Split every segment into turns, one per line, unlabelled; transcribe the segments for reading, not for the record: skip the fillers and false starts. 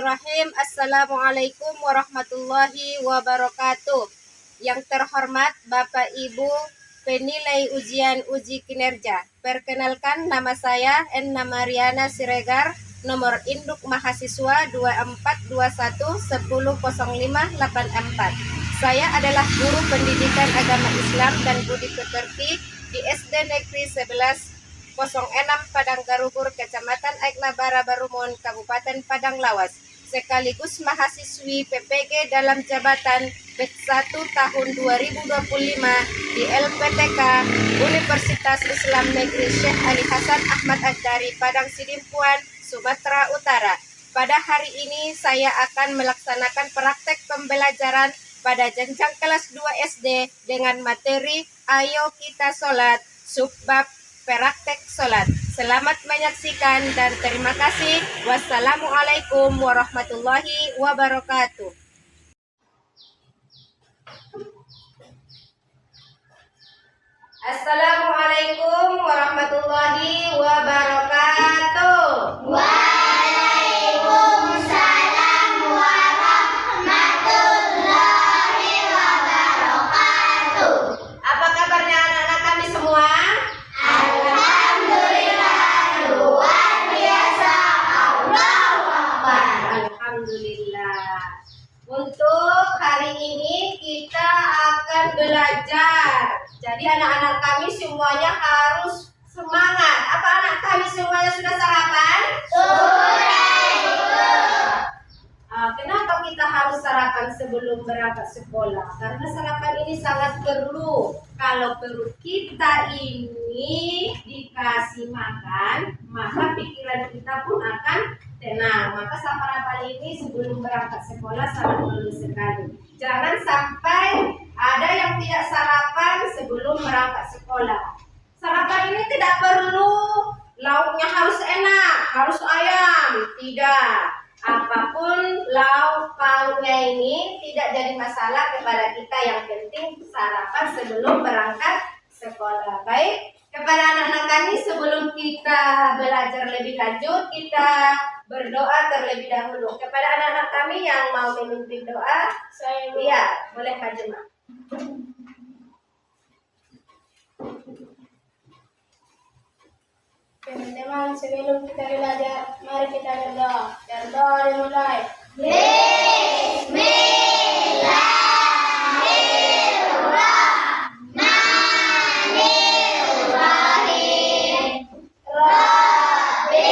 Bismillahirrahmanirrahim. Assalamualaikum warahmatullahi wabarakatuh. Yang terhormat Bapak Ibu penilai ujian uji kinerja. Perkenalkan, nama saya Enna Mariana Siregar, nomor induk mahasiswa 2421100584. Saya adalah guru pendidikan agama Islam dan budi pekerti di SD Negeri 1106 Padang Garugur, Kecamatan Aiknabara Barumon, Kabupaten Padang Lawas, sekaligus mahasiswi PPG dalam jabatan Bet 1 tahun 2025 di LPTK Universitas Islam Negeri Syekh Ali Hasan Ahmad Ad-Dari, Padang Sidimpuan, Sumatera Utara. Pada hari ini saya akan melaksanakan praktek pembelajaran pada jenjang kelas 2 SD dengan materi Ayo Kita Sholat, subbab praktek sholat. Selamat menyaksikan dan terima kasih. Wassalamualaikum warahmatullahi wabarakatuh. Assalamualaikum warahmatullahi wabarakatuh.
Waalaikumsalam warahmatullahi wabarakatuh.
Apa kabarnya anak-anak kami semua?
Alhamdulillah, luar biasa. Allahu Akbar.
Alhamdulillah. Untuk hari ini kita akan belajar. Jadi anak-anak kami semuanya harus semangat. Apa anak kami semuanya sudah sarapan? Kenapa kita harus sarapan sebelum berangkat sekolah? Karena sarapan ini sangat perlu. Kalau perut kita ini dikasih makan, maka pikiran kita pun akan tenang. Maka sarapan ini sebelum berangkat sekolah sangat perlu sekali. Jangan sampai ada yang tidak sarapan sebelum berangkat sekolah. Sarapan ini tidak perlu lauknya harus enak, harus ayam, tidak. Apapun lauk pauknya ini tidak jadi masalah kepada kita, yang penting sarapan sebelum berangkat sekolah. Baik, kepada anak-anak kami sebelum kita belajar lebih lanjut, kita berdoa terlebih dahulu. Kepada anak-anak kami yang mau memimpin doa, iya, boleh maju, Mak.
Teman-teman, sebelum kita belajar, mari kita berdoa. Berdoa dimulai. Bismillahirrahmanirrahim. Rabbi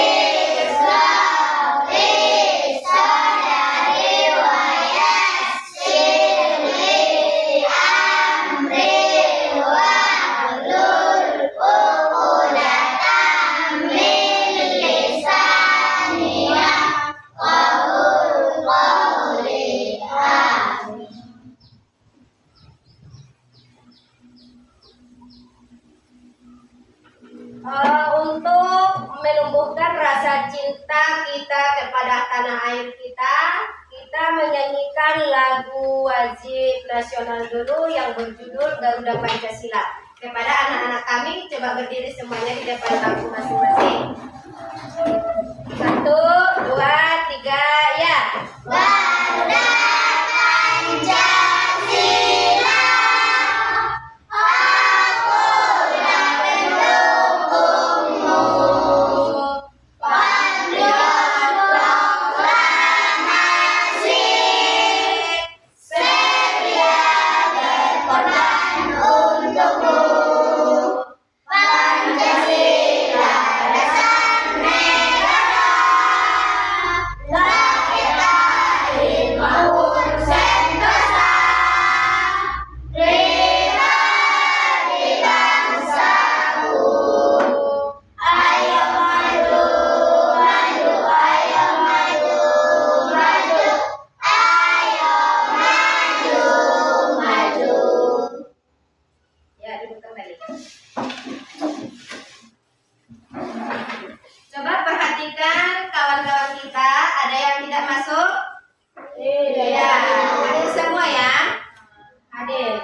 shrahli sadri wa yassir li amri wahlul 'uqdatam min lisani yafqahul qawli. Amin.
Untuk menumbuhkan rasa cinta kita kepada tanah air kita, kita menyanyikan lagu wajib nasional dulu yang berjudul Garuda Pancasila. Kepada anak-anak kami, coba berdiri semuanya di depan bangku masing-masing. 1, 2, 3, ya.
Garuda Pancasila, akulah pendukungmu. Panjang proklamasi, setia berkorban untukmu. Pancasila dasar negara, la ilaha illallah sentosa. Pribadi bangsaku, ayo maju, maju, ayo maju, maju, ayo maju, maju.
Ya, duduk kembali. Coba perhatikan kawan-kawan kita, ada yang tidak masuk? Ya, hadir semua ya? Hadir.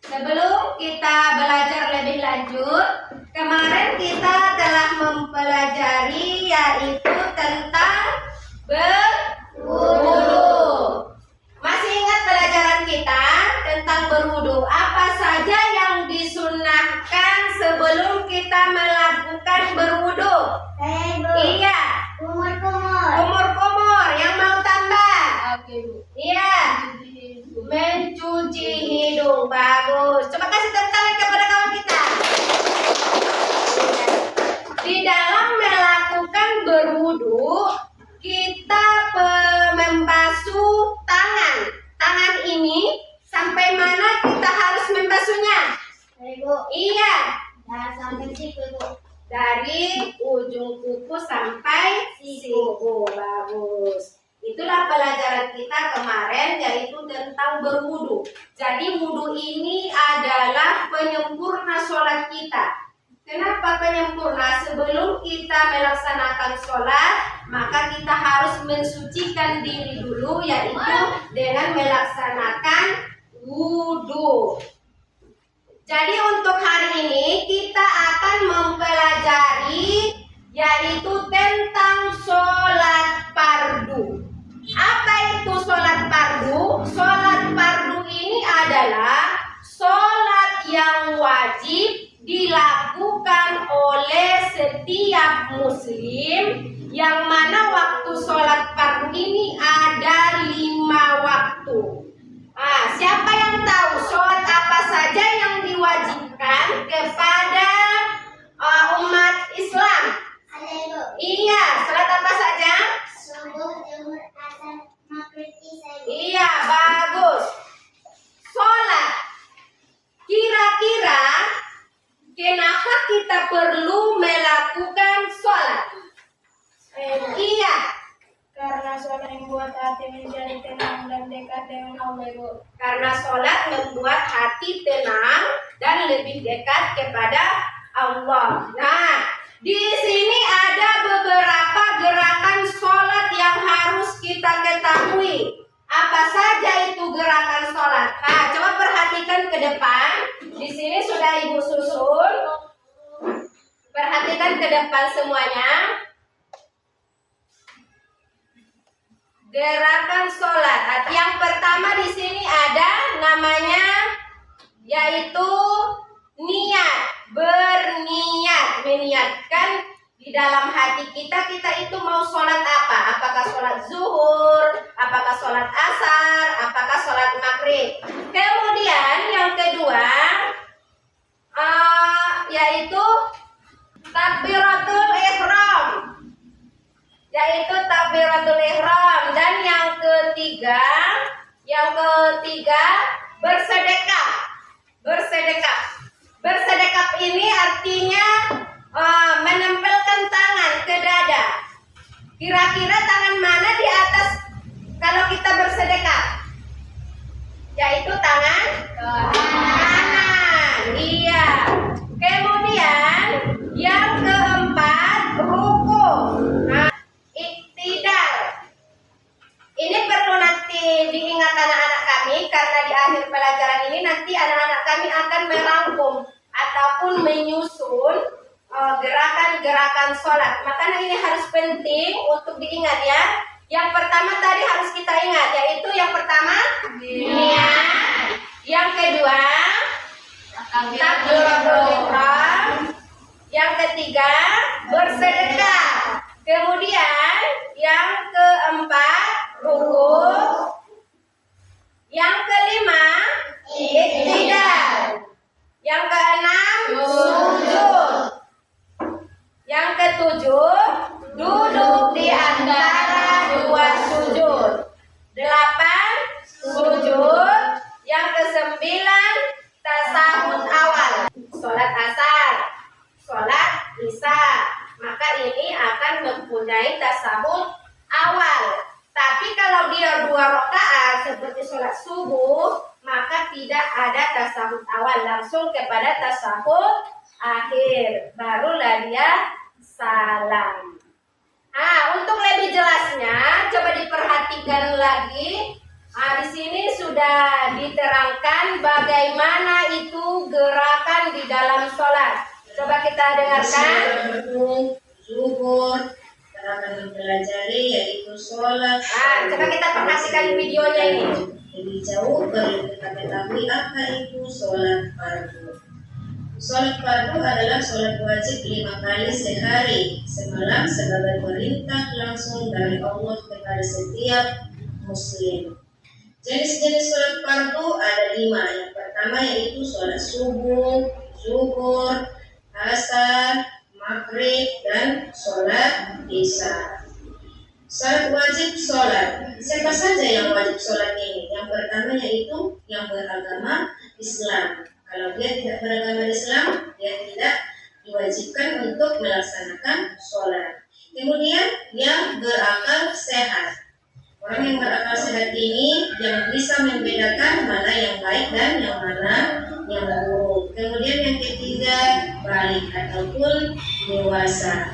Sebelum kita belajar lebih lanjut, Kemarin kita telah mempelajari yaitu tentang berwudu. Masih ingat pelajaran kita tentang berwudu? Apa saja yang disunahkan sebelum kita melakukan berwudu? Iya. Kumur-kumur. Yang mau tambah? Iya. Mencuci hidung. Bagus. Coba kasih tepuk tangan kepada kawan kita. Di dalam melakukan berwudu, kita membasuh tangan. Tangan ini sampai mana kita harus membasuhnya? Iya. Dari ujung kuku sampai siku. Bagus. Itulah pelajaran kita kemarin yaitu tentang berwudu. Jadi wudu ini adalah penyempurna sholat kita. Kenapa penyempurna? Sebelum kita melaksanakan sholat, maka kita harus mensucikan diri dulu, yaitu dengan melaksanakan wudu. Jadi untuk hari ini kita akan mempelajari yaitu tentang sholat fardu. Apa itu sholat fardu? Sholat fardu ini adalah sholat yang wajib dilakukan oleh setiap muslim, yang mana waktu sholat fardu ini ada 5 waktu. Siapa yang tahu sholat apa saja yang diwajibkan kepada umat Islam? Iya, sholat apa saja? Iya, bagus. Sholat. Kira-kira kenapa kita perlu melakukan sholat? Iya.
Karena sholat membuat hati menjadi tenang dan dekat dengan Allah, Ibu.
Karena sholat membuat hati tenang dan lebih dekat kepada Allah. Nah, di sini ada beberapa gerakan sholat yang harus kita ketahui. Apa saja itu gerakan sholat? Nah, coba perhatikan ke depan. Di sini sudah Ibu susun. Perhatikan ke depan semuanya. Gerakan sholat. Yang pertama di sini ada namanya yaitu niat, berniat, meniatkan di dalam hati kita itu mau sholat apa? Apakah sholat zuhur, apakah sholat asar, apakah sholat maghrib. Kemudian yang kedua yaitu takbiratul ihram, dan yang ketiga bersedekah ini artinya menempelkan tangan ke dada. Kira-kira tangan mana di atas kalau kita bersedekah? Yaitu tangan kanan. Iya. Kemudian yang keempat ruku. Iktidal. Ini perlu nanti diingat anak-anak kami, karena di akhir pelajaran ini nanti anak-anak kami akan merangkum ataupun menyusun gerakan-gerakan sholat. Makanya ini harus penting untuk diingat ya. Yang pertama tadi harus kita ingat, yaitu yang pertama niat, yang kedua takbiratul ihram, yang ketiga bersedekah, kemudian yang keempat ruku, yang kelima iktidal, yang keenam sujud, yang ketujuh duduk di antara 2 sujud, 8 sujud, yang kesembilan tasahud awal, sholat asar, sholat isya. Maka ini akan mempunyai tasahud awal. Tapi kalau dia 2 rakaat seperti sholat subuh, maka tidak ada tasahud awal, langsung kepada tasahud akhir, barulah dia salam. Untuk lebih jelasnya coba diperhatikan lagi. Di sini sudah diterangkan bagaimana itu gerakan di dalam sholat. Coba kita dengarkan.
Zuhur, kita akan mempelajari yaitu sholat.
Coba kita perhatikan videonya ini.
Lebih jauh perlu kita ketahui apa itu sholat fardu. Sholat fardu adalah sholat wajib 5 kali sehari semalam sebagai perintah langsung dari Allah kepada setiap muslim. Jenis-jenis sholat fardu ada 5. Yang pertama yaitu sholat subuh, zuhur, asar, maghrib, dan sholat isya. Syarat wajib sholat. Siapa saja yang wajib sholat ini? Yang pertama yaitu yang beragama Islam. Kalau dia tidak beragama Islam, dia tidak diwajibkan untuk melaksanakan sholat. Kemudian yang berakal sehat. Orang yang berakal sehat ini yang bisa membedakan mana yang baik dan yang mana yang buruk. Kemudian yang ketiga, balik ataupun dewasa.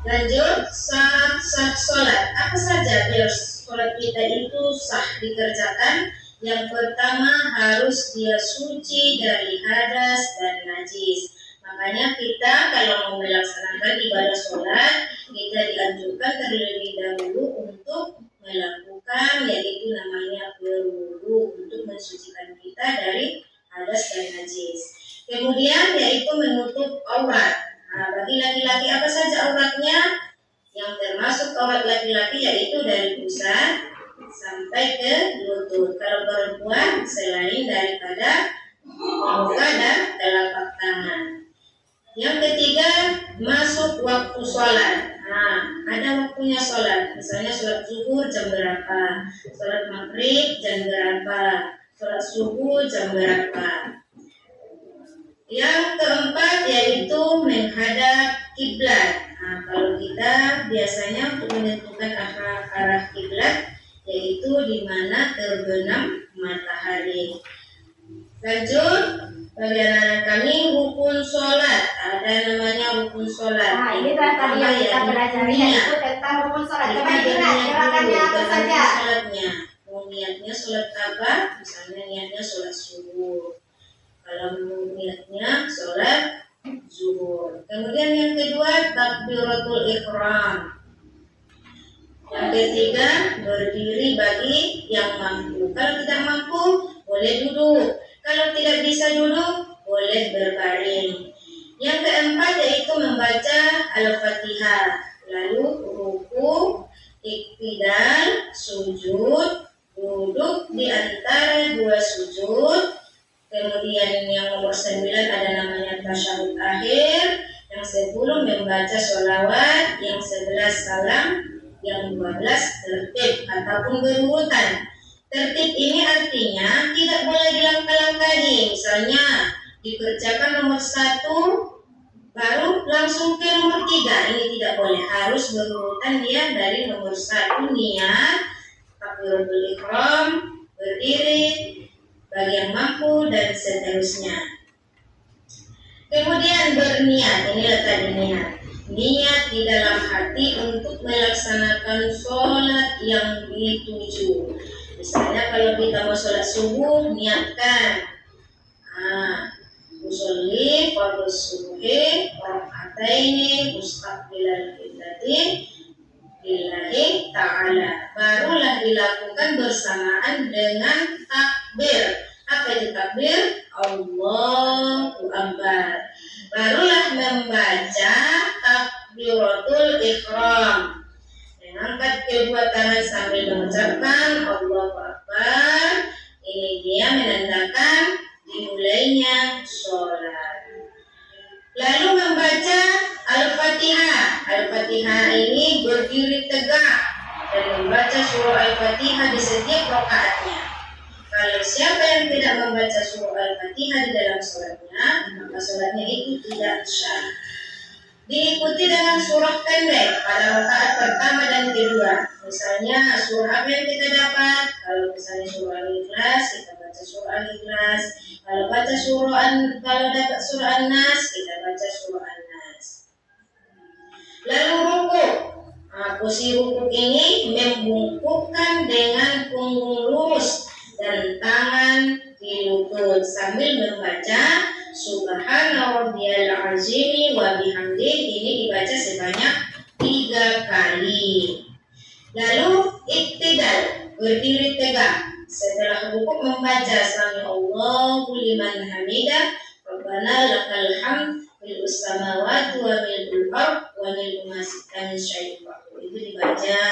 Lanjut, syarat sholat. Apa saja biar sholat kita itu sah dikerjakan? Yang pertama harus dia suci dari hadas dan najis. Makanya kita kalau mau melaksanakan ibadah sholat, kita dianjurkan terlebih dahulu untuk melakukan yaitu namanya berwudu untuk mensucikan kita dari hadas dan najis. Kemudian yaitu menutup aurat. Nah, bagi laki-laki apa saja auratnya? Yang termasuk aurat laki-laki yaitu dari pusat sampai ke lutut. Kalau perempuan selain daripada muka dan telapak tangan. Yang ketiga, masuk waktu sholat. Nah, ada waktunya sholat. Misalnya sholat zuhur jam berapa, sholat maghrib jam berapa, sholat subuh jam berapa. Yang keempat yaitu menghadap kiblat. Nah, kalau kita biasanya untuk menentukan arah kiblat yaitu di mana terbenam matahari. Lanjut, bagi anak-anak kami rukun sholat. Ada namanya rukun sholat.
Nah, ini tadi yang kita pelajari yaitu tentang rukun sholat. Coba diingat gerakannya apa saja.
Sholatnya, mau niatnya sholat apa? Misalnya niatnya sholat subuh. Kalau niatnya sholat zuhur. Kemudian yang kedua takbiratul ihram. Yang ketiga berdiri bagi yang mampu. Kalau tidak mampu boleh duduk. Kalau tidak bisa duduk boleh berbaring. Yang keempat yaitu membaca Al-Fatihah. Lalu ruku, iktidal, sujud, duduk di antara dua sujud. Kemudian yang nomor 9 ada namanya tasyahud akhir, yang 10 membaca sholawat, yang 11 salam, yang 12 tertib ataupun berurutan. Tertib ini artinya tidak boleh dilangkah-langkahi. Misalnya dikerjakan nomor 1 baru langsung ke nomor 3. Ini tidak boleh, harus berurutan dia dari nomor 1 niat, takbiratul ihram, berdiri bagi yang mampu dan seterusnya. Kemudian berniat, inilah tadi niat. Niat di dalam hati untuk melaksanakan sholat yang dituju. Misalnya kalau kita mau sholat subuh, niatkan usolli fardhu subuhi raka'ataini mustaqbilal qiblati lillahi ta'ala. Barulah dilakukan bersamaan dengan takbir. Apa itu takbir? Allahu Akbar. Barulah membaca takbiratul ihram. Mengangkat kedua tangan sambil mengucapkan Allahu Akbar. Ini dia menandakan dimulainya sholat. Lalu membaca Al-Fatihah. Al-Fatihah ini berdiri tegak dan membaca surah Al-Fatihah di setiap rakaatnya. Kalau siapa yang tidak membaca surah Al-Fatihah di dalam sholatnya, maka sholatnya itu tidak sah. Diikuti dengan surah pendek pada rakaat pertama dan kedua. Misalnya surah apa yang kita dapat? Kalau misalnya surah Al-Ikhlas, kita baca surah Al-Ikhlas. Kalau dapat surah An-Nas, kita baca surah An-Nas. Lalu ruku. Posisi ruku ini membungkukkan dengan punggung lurus dan tangan di lutut sambil membaca Subhana rabbiyal azimi wa bihamdi, ini dibaca sebanyak 3 kali. Lalu iktidal, berdiri tegak. Setelah rukuk membaca sami Allahu liman hamidah, Rabbana lakal hamd mil'us samawati wa mil'ul ard wa mil'u ma syi'ta min syai'in ba'd. Itu dibaca.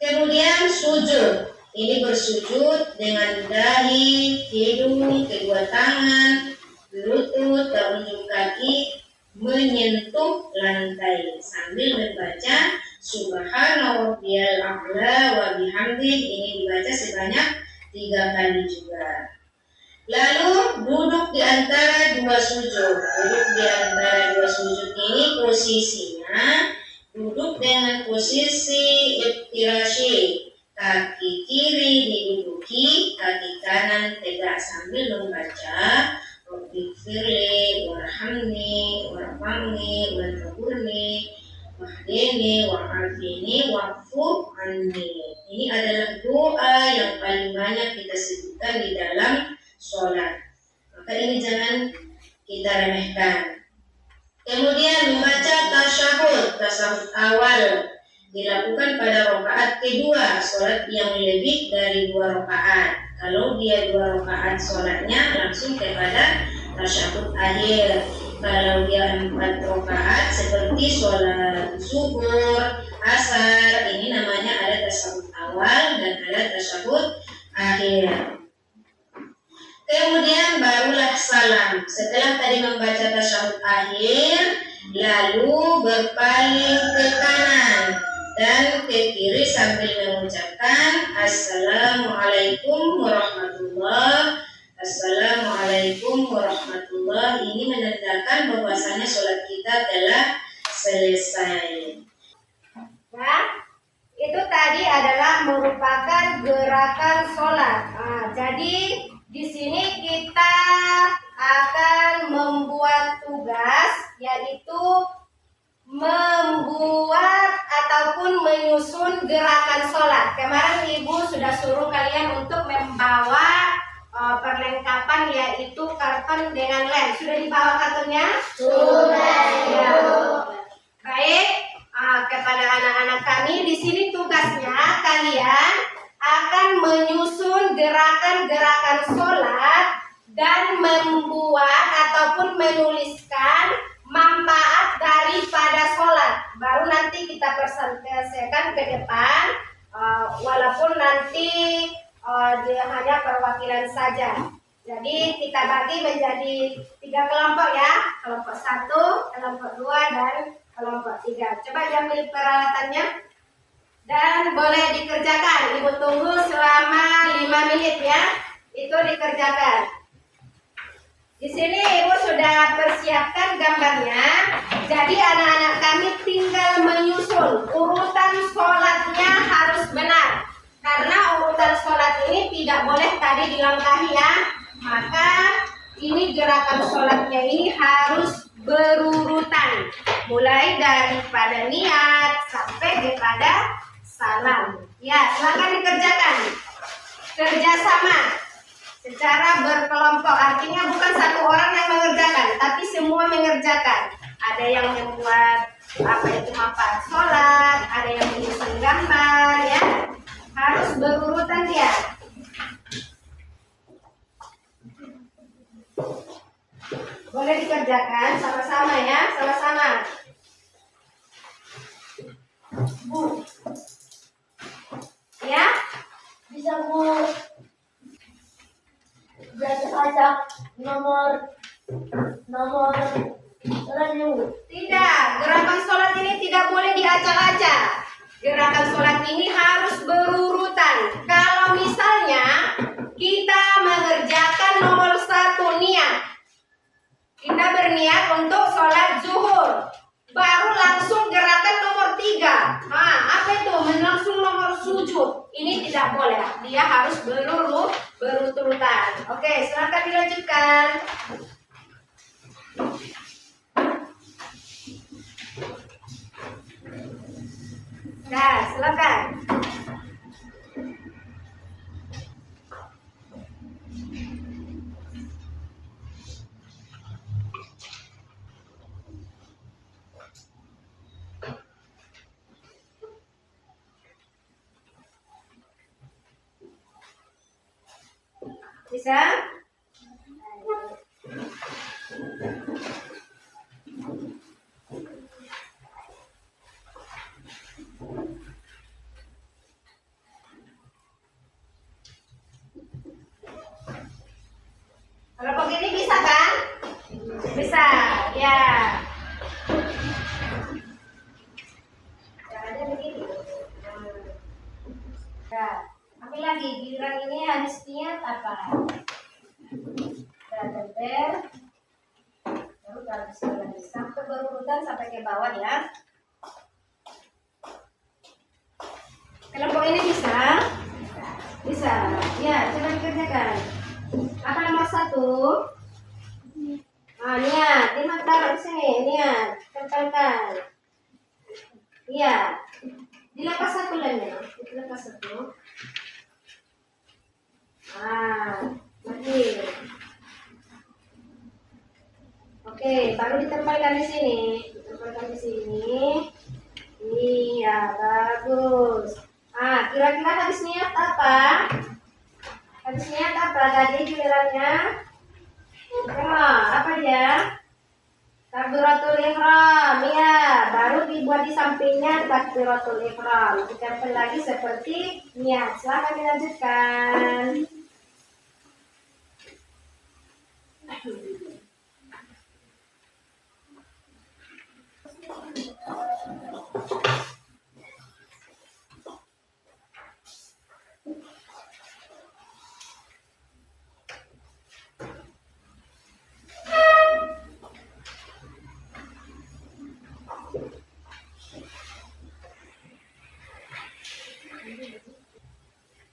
Kemudian sujud. Ini bersujud dengan dahi, hidung, kedua tangan, lutut, dan ujung kaki menyentuh lantai sambil membaca Subhana rabbiyal a'la wa bihamdi. Ini dibaca sebanyak 3 kali juga. Lalu duduk di antara 2 sujud. Duduk di antara 2 sujud ini posisinya duduk dengan posisi iftirashi. Kaki kiri diduduki, kaki kanan tegak sambil membaca Rabbighfirli warhamni warhamni warhamni wahdini wa'afini wa'fu anni. Ini adalah doa yang paling banyak kita sebutkan di dalam sholat. Maka ini jangan kita remehkan. Kemudian membaca tasyahud awal dilakukan pada rakaat kedua sholat yang lebih dari 2 rakaat. Kalau dia 2 rakaat sholatnya langsung kepada tasyahud akhir. Kalau dia 4 rakaat seperti sholat zuhur, asar, ini namanya ada tasyahud awal dan ada tasyahud akhir. Kemudian barulah salam. Setelah tadi membaca tasyahud akhir, lalu berpaling ke kanan dan ke kiri sambil mengucapkan Assalamualaikum warahmatullahi. Assalamualaikum warahmatullahi. Ini menandakan bahwasanya sholat kita telah selesai.
Ya, itu tadi adalah merupakan gerakan sholat. Jadi di sini kita akan membuat tugas, yaitu membuat ataupun menyusun gerakan sholat. Kemarin Ibu sudah suruh kalian untuk membawa perlengkapan, yaitu karton dengan lem. Sudah dibawa kartonnya?
Sudah.
Ya. Baik, kepada anak-anak kami di sini tugasnya kalian akan menyusun gerakan-gerakan sholat dan membuat ataupun menuliskan manfaat daripada sholat. Baru nanti kita presentasikan ke depan, walaupun nanti dia hanya perwakilan saja. Jadi kita bagi menjadi 3 kelompok ya, kelompok 1, kelompok 2, dan kelompok 3. Coba diambil peralatannya dan boleh dikerjakan. Ibu tunggu selama 5 menit ya. Itu dikerjakan. Di sini Ibu sudah persiapkan gambarnya. Jadi anak-anak kami tinggal menyusun. Urutan sholatnya harus benar. Karena urutan sholat ini tidak boleh tadi dilangkahi ya. Maka ini gerakan sholatnya ini harus berurutan. Mulai daripada niat sampai kepada salam. Ya, silakan dikerjakan. Kerjasama secara berkelompok, artinya bukan satu orang yang mengerjakan, tapi semua mengerjakan. Ada yang membuat manfaat sholat, ada yang menyusun gambar, ya. Harus berurutan dia. Boleh dikerjakan sama-sama ya, sama-sama. Bu. Ya?
Bisa Bu acak nomor sholat Bu?
Tidak, gerakan sholat ini tidak boleh diacak-acak. Gerakan sholat ini harus berurutan. Kalau misalnya kita mengerjakan nomor 1 niat, kita berniat untuk sholat zuhur, baru langsung gerakan nomor 3. Apa itu? Langsung nomor sujud. Ini tidak boleh. Dia harus berurutan. Oke, silakan dilanjutkan. Nah, silakan. Bisa? Kalau begini bisa kan? Bisa, ya. Caranya begini. Ya, ambil lagi. Giliran ini harus niat apa? Dan tempel. Baru harus lagi sampai berurutan sampai ke bawah ya. Kelompok ini bisa? Bisa. Ya, coba dikerjakan. Apa nomor 1? Ah, niat. Dia taruh di sini. Niat. Tempelkan. Iya. Dilepas satu lemnya. Dilepas satu. Ah, lagi. Oke, baru ditempelkan di sini. Ditempelkan di sini. Iya, bagus. Ah, kira-kira habis niat apa? Habis niat apa tadi gilirannya? Apa dia? Takbiratul ihram, ya. Baru dibuat di sampingnya takbiratul ihram. Ditempel lagi seperti niat. Silakan dilanjutkan.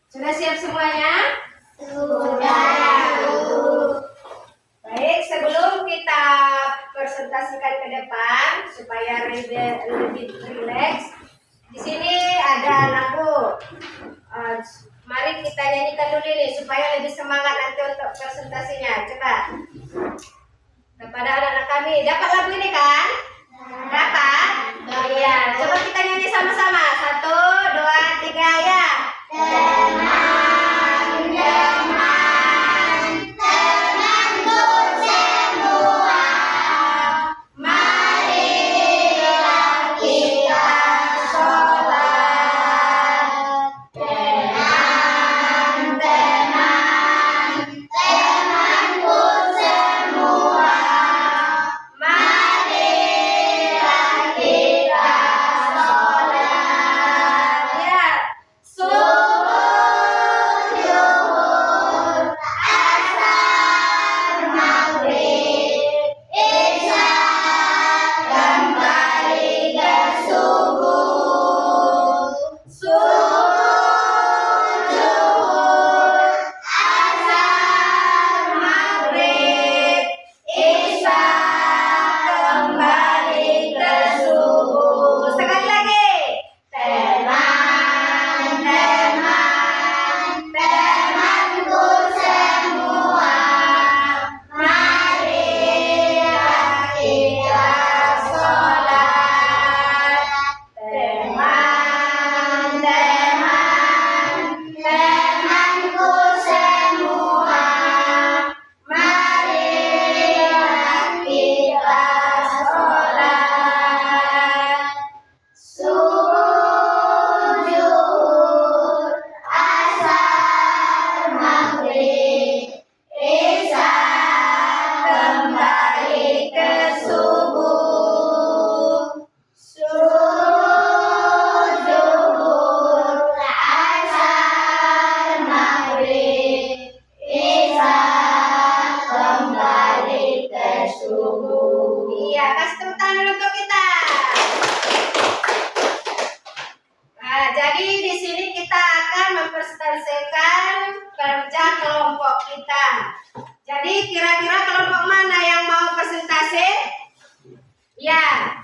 Sudah siap semuanya? Sudah. Baik, sebelum kita presentasikan ke depan supaya lebih rileks, di sini ada lagu. Mari kita nyanyikan dulu nih supaya lebih semangat nanti untuk presentasinya. Coba. Kepada anak-anak kami, dapat lagu ini kan? Dapat? Iya. Coba kita nyanyi sama-sama. 1, 2, 3, ya.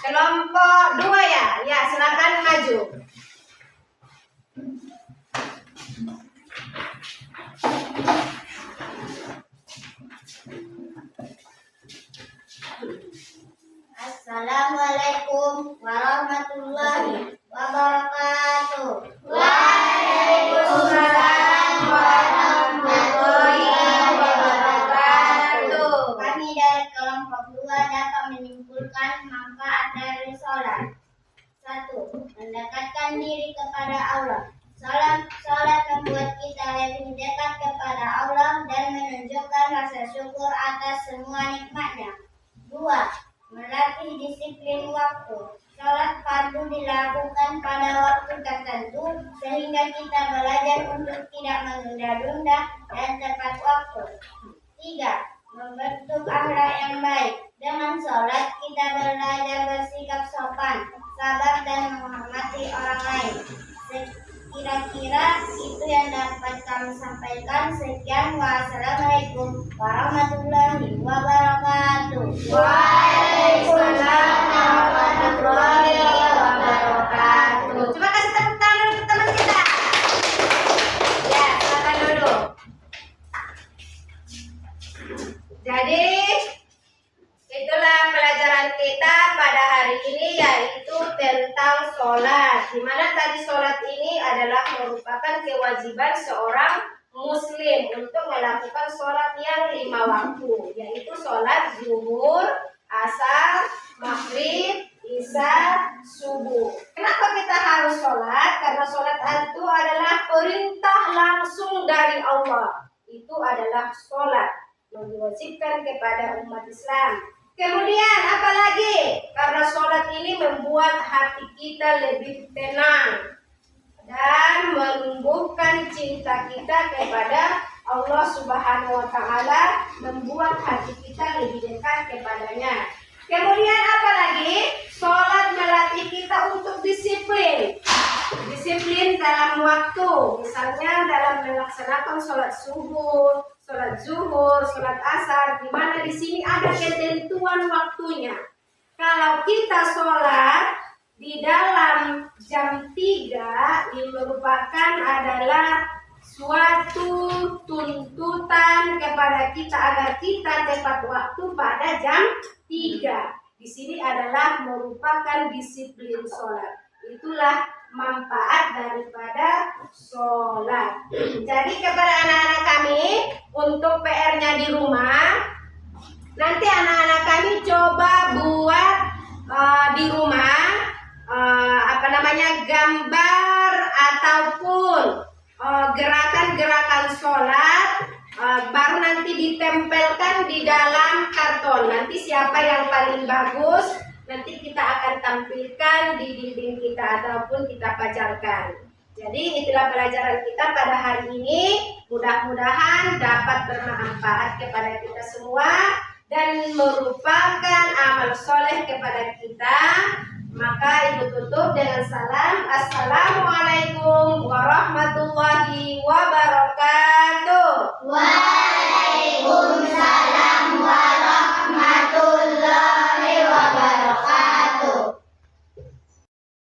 Kelompok 2 ya? Ya, silakan maju.
Assalamualaikum warahmatullahi wabarakatuh.
Waalaikumsalam warahmatullahi wabarakatuh.
kelompok dua dapat menyimpulkan manfaat dari sholat. 1. Mendekatkan diri kepada Allah. Sholat membuat kita lebih dekat kepada Allah dan menunjukkan rasa syukur atas semua nikmatnya. 2. Melatih disiplin waktu. Sholat fardu dilakukan pada waktu tertentu sehingga kita belajar untuk tidak menunda-nunda dan tepat waktu. 3. Membentuk akhlak yang baik. Dengan sholat kita belajar bersikap sopan, sabar dan menghormati orang lain. Kira-kira itu yang dapat kami sampaikan. Sekian, wassalamualaikum warahmatullahi wabarakatuh.
Waalaikumsalam warahmatullahi wabarakatuh. Coba kasih tepuk tangan untuk teman kita. Ya, silakan duduk. Jadi, itulah pelajaran kita pada hari ini, yaitu tentang sholat. Di mana tadi sholat ini adalah merupakan kewajiban seorang muslim untuk melakukan sholat yang 5 waktu, yaitu sholat zuhur, asar, maghrib, isya, subuh. Kenapa kita harus sholat? Karena sholat itu adalah perintah langsung dari Allah. Itu adalah sholat yang diwajibkan kepada umat Islam. Kemudian apalagi? Karena sholat ini membuat hati kita lebih tenang dan menumbuhkan cinta kita kepada Allah Subhanahu wa Ta'ala, membuat hati kita lebih dekat kepadanya. Kemudian apalagi? Sholat melatih kita untuk disiplin. Disiplin dalam waktu, misalnya dalam melaksanakan sholat subuh, sholat zuhur, sholat asar, di mana di sini ada ketentuan waktunya. Kalau kita sholat di dalam jam 3, ini merupakan adalah suatu tuntutan kepada kita agar kita tepat waktu pada jam 3. Di sini adalah merupakan disiplin sholat. Itulah manfaat daripada sholat. Jadi kepada anak-anak kami, untuk PR-nya di rumah, nanti anak-anak kami coba buat di rumah gambar ataupun gerakan-gerakan sholat, baru nanti ditempelkan di dalam karton. Nanti siapa yang paling bagus, nanti kita akan tampilkan di dinding kita ataupun kita pajarkan. Jadi itulah pelajaran kita pada hari ini. Mudah-mudahan dapat bermanfaat kepada kita semua dan merupakan amal soleh kepada kita. Maka ibu tutup dengan salam. Assalamualaikum